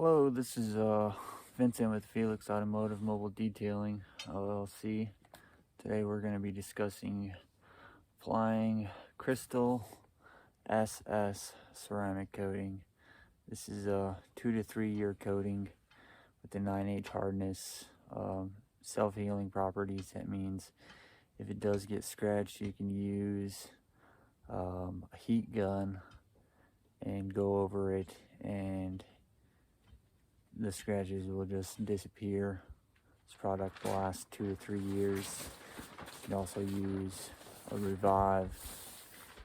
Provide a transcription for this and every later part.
Hello, this is Vincent with Felix Automotive Mobile Detailing LLC. Today we're going to be discussing applying Crystal SS ceramic coating. This is a 2 to 3 year coating with the 9H hardness, self-healing properties. That means if it does get scratched, you can use a heat gun and go over it, and the scratches will just disappear. This product will last 2 to 3 years. You can also use a revive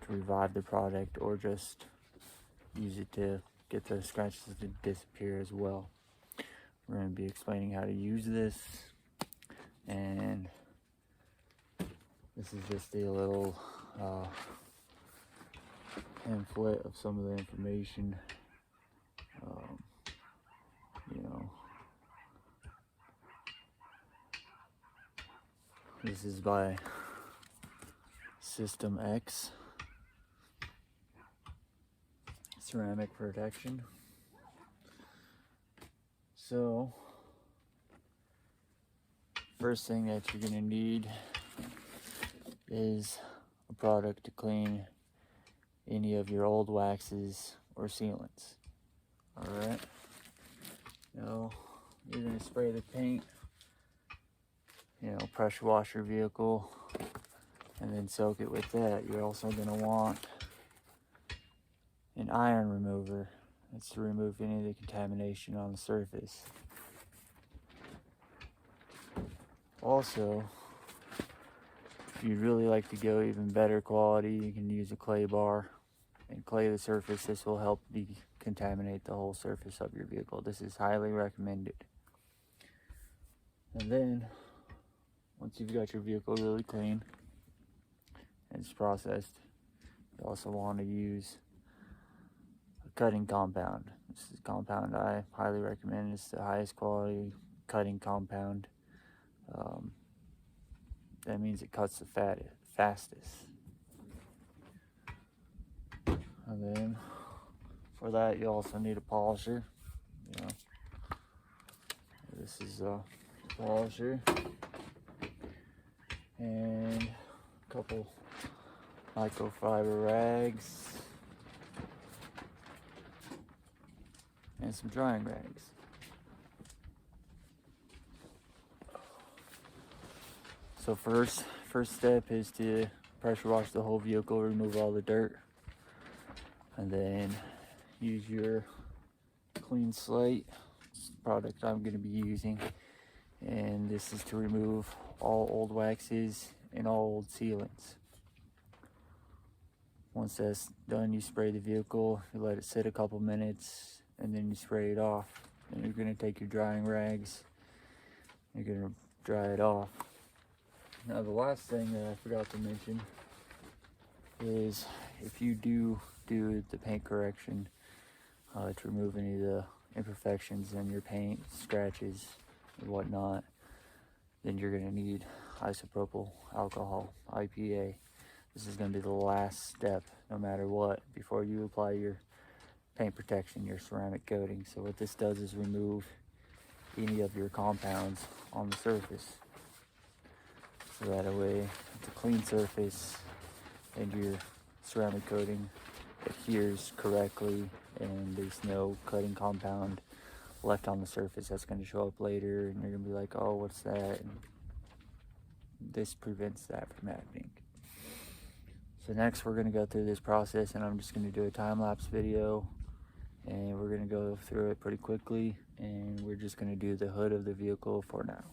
to revive the product, or just use it to get the scratches to disappear as well. We're going to be explaining how to use this, and this is just a little pamphlet of some of the information. This is by System X ceramic protection. So first thing that you're going to need is a product to clean any of your old waxes or sealants. Alright, now you're going to spray the paint, pressure wash your vehicle, and then soak it with that. You're also going to want an iron remover. That's to remove any of the contamination on the surface. Also, if you'd really like to go even better quality, you can use a clay bar and clay the surface. This will help decontaminate the whole surface of your vehicle. This is highly recommended. And then, once you've got your vehicle really clean and it's processed, you also want to use a cutting compound. This is a compound I highly recommend. It's the highest quality cutting compound. That means it cuts the fastest. And then for that, you also need a polisher. This is a polisher and a couple microfiber rags and some drying rags. So first step is to pressure wash the whole vehicle, remove all the dirt, and then use your clean slate. It's the product I'm going to be using, and this is to remove all old waxes and all old sealants. Once that's done, you spray the vehicle, you let it sit a couple minutes, and then you spray it off. And you're going to take your drying rags, you're going to dry it off. Now the last thing that I forgot to mention is, if you do the paint correction to remove any of the imperfections in your paint, scratches and whatnot, then you're going to need isopropyl alcohol, IPA. This is going to be the last step, no matter what, before you apply your paint protection, your ceramic coating. So what this does is remove any of your compounds on the surface. So that way it's a clean surface and your ceramic coating adheres correctly, and there's no cutting compound left on the surface that's going to show up later and you're going to be like, oh, what's that? And this prevents that from happening. So next we're going to go through this process, and I'm just going to do a time-lapse video, and we're going to go through it pretty quickly, and we're just going to do the hood of the vehicle for now.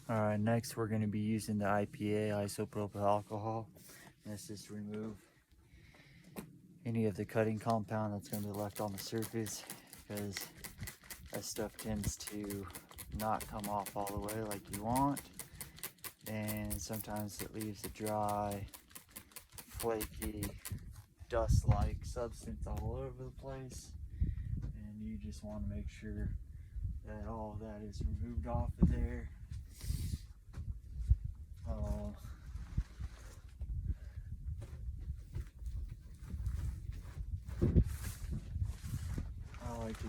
Alright, next we're going to be using the IPA, isopropyl alcohol. And this is to remove any of the cutting compound that's going to be left on the surface, because that stuff tends to not come off all the way like you want, and sometimes it leaves a dry, flaky, dust-like substance all over the place, and you just want to make sure that all of that is removed off of there.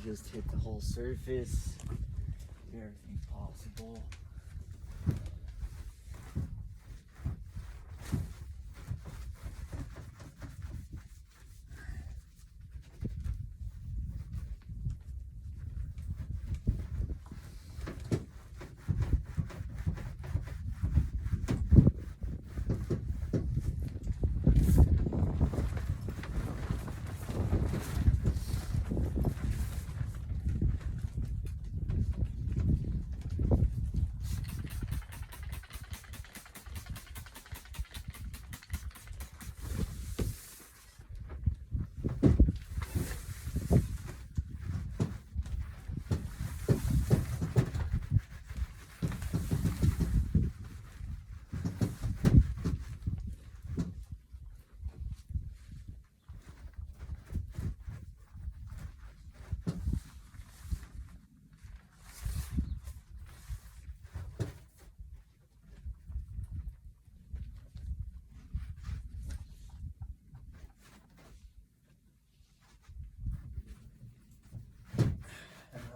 just hit the whole surface, do everything possible.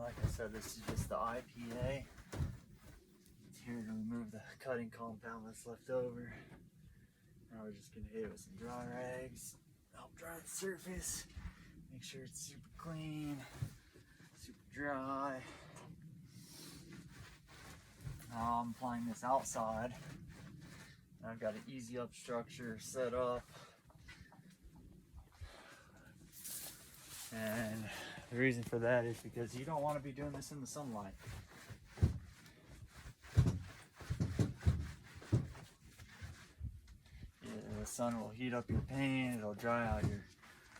Like I said, this is just the IPA. It's here to remove the cutting compound that's left over. Now we're just gonna hit it with some dry rags, help dry the surface, make sure it's super clean, super dry. Now I'm applying this outside. I've got an easy up structure set up. And the reason for that is because you don't want to be doing this in the sunlight. The sun will heat up your paint, it'll dry out your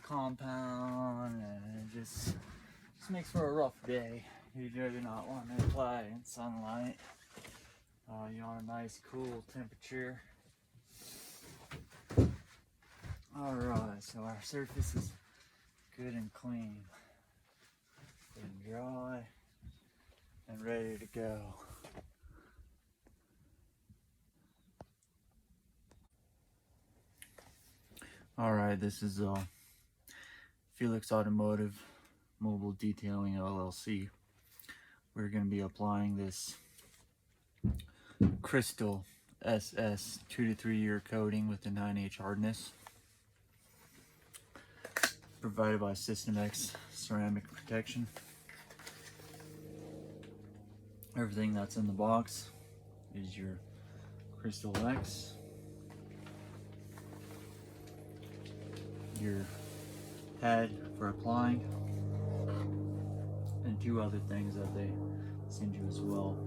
compound, and it just makes for a rough day. You do not want to apply in sunlight. You want a nice cool temperature. Alright, so our surface is good and clean, and dry, and ready to go. Alright, this is Felix Automotive Mobile Detailing LLC. We're going to be applying this Crystal SS 2 to 3 year coating with the 9H hardness, provided by System X ceramic protection. Everything that's in the box is your Crystal X, your pad for applying, and 2 other things that they send you as well.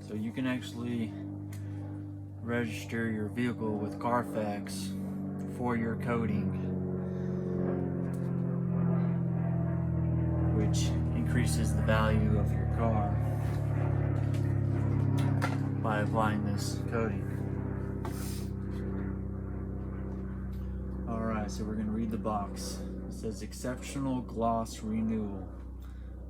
So you can actually register your vehicle with Carfax for your coating, which increases the value of your car by applying this coating. Alright, so we're going to read the box. It says exceptional gloss renewal.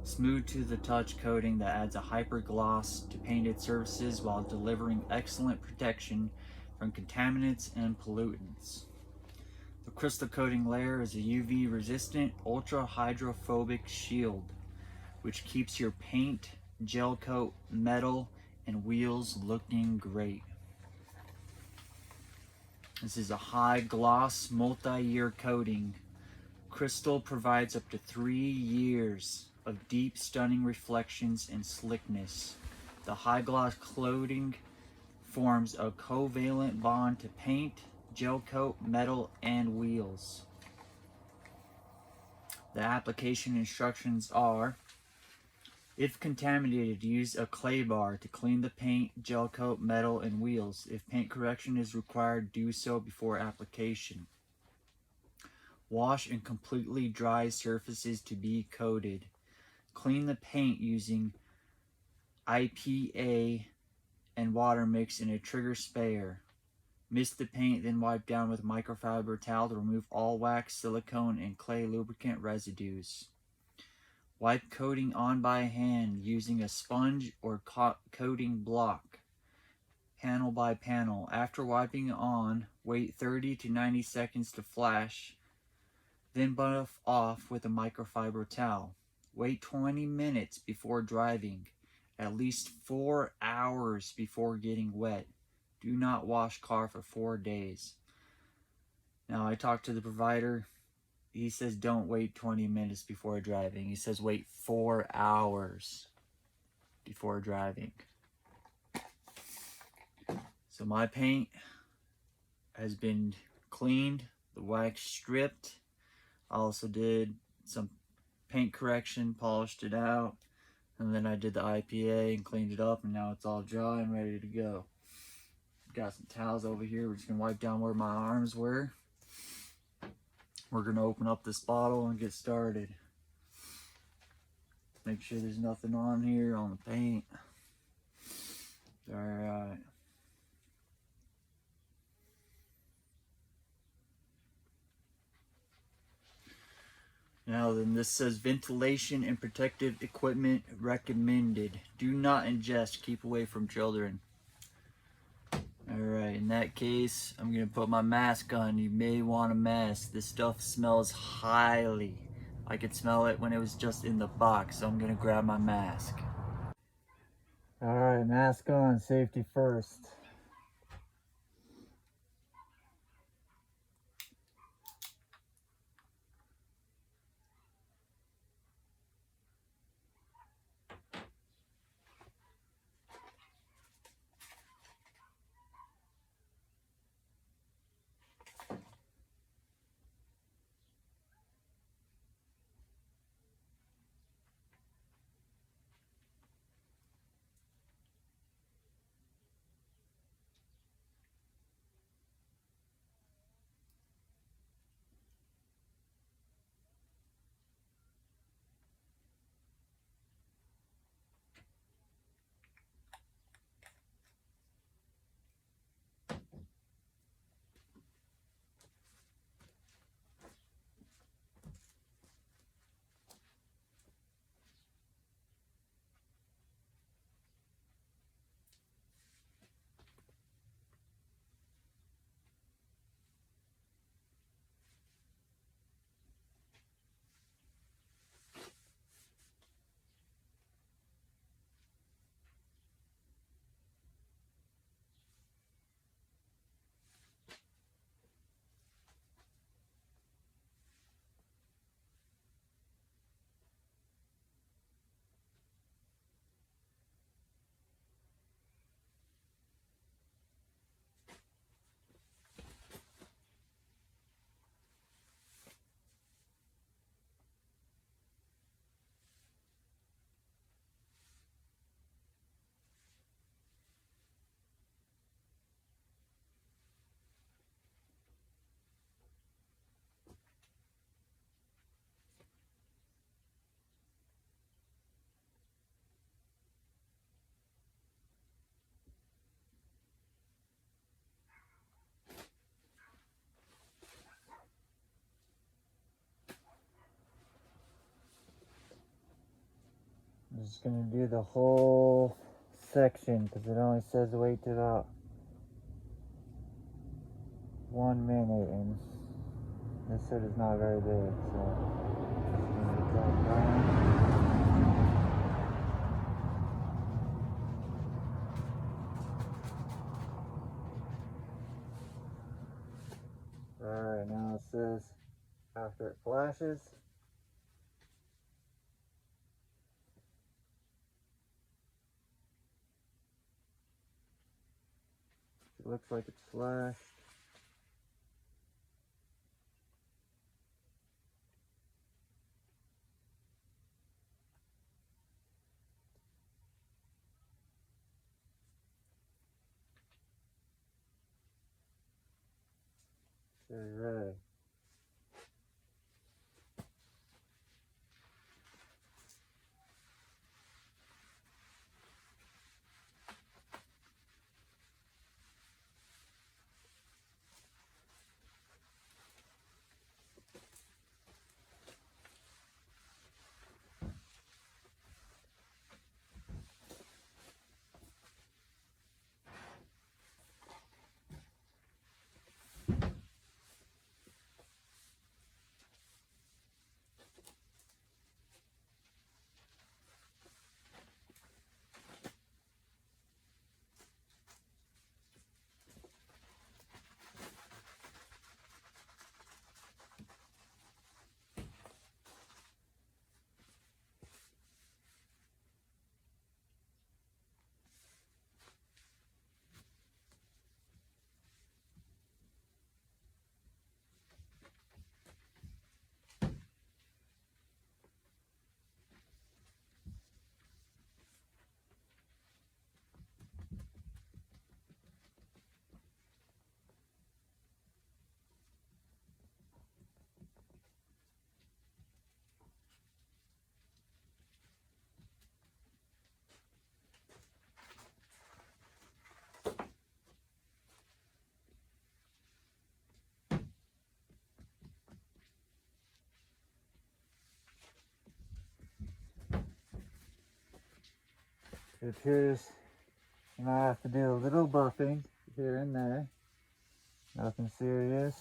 Smooth to the touch coating that adds a hyper gloss to painted surfaces while delivering excellent protection from contaminants and pollutants. The crystal coating layer is a UV resistant ultra hydrophobic shield which keeps your paint, gel coat, metal, and wheels looking great. This is a high gloss multi-year coating. Crystal provides up to 3 years of deep, stunning reflections and slickness. The high gloss coating forms a covalent bond to paint, gel coat, metal, and wheels. The application instructions are: if contaminated, use a clay bar to clean the paint, gel coat, metal, and wheels. If paint correction is required, do so before application. Wash and completely dry surfaces to be coated. Clean the paint using IPA and water mixed in a trigger sprayer. Mist the paint, then wipe down with a microfiber towel to remove all wax, silicone, and clay lubricant residues. Wipe coating on by hand using a sponge or coating block, panel by panel. After wiping on, wait 30 to 90 seconds to flash, then buff off with a microfiber towel. Wait 20 minutes before driving. At least 4 hours before getting wet. Do not wash car for 4 days. Now, I talked to the provider. He says don't wait 20 minutes before driving. He says wait 4 hours before driving. So my paint has been cleaned, the wax stripped. I also did some paint correction, polished it out, and then I did the IPA and cleaned it up, and now it's all dry and ready to go. Got some towels over here. We're just gonna wipe down where my arms were. We're gonna open up this bottle and get started. Make sure there's nothing on here on the paint. Alright. Now then, this says ventilation and protective equipment recommended. Do not ingest. Keep away from children. Alright, in that case, I'm going to put my mask on. You may want a mask. This stuff smells highly. I could smell it when it was just in the box, so I'm going to grab my mask. Alright, mask on. Safety first. I'm just gonna do the whole section because it only says wait to about 1 minute, and this hood is not very big, so just gonna drop down. Alright, now it says after it flashes. It looks like it's flashed. Alright. It appears you might have to do a little buffing here and there. Nothing serious.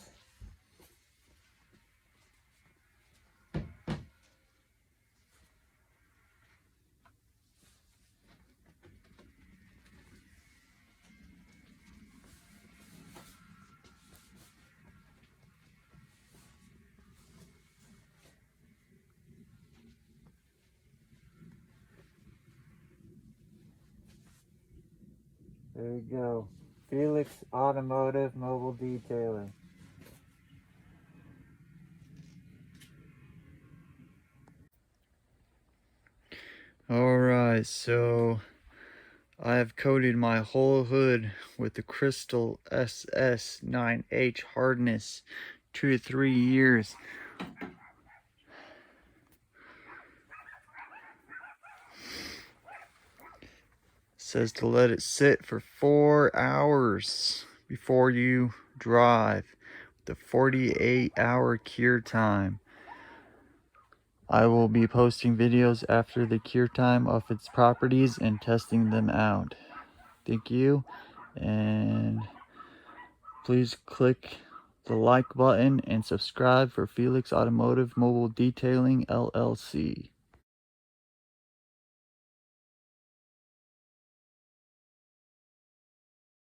There you go. Felix Automotive Mobile Detailing. Alright, so I have coated my whole hood with the Crystal SS9H hardness 2 to 3 years. Says to let it sit for 4 hours before you drive. The 48-hour cure time. I will be posting videos after the cure time of its properties and testing them out. Thank you, and please click the like button and subscribe for Felix Automotive Mobile Detailing LLC.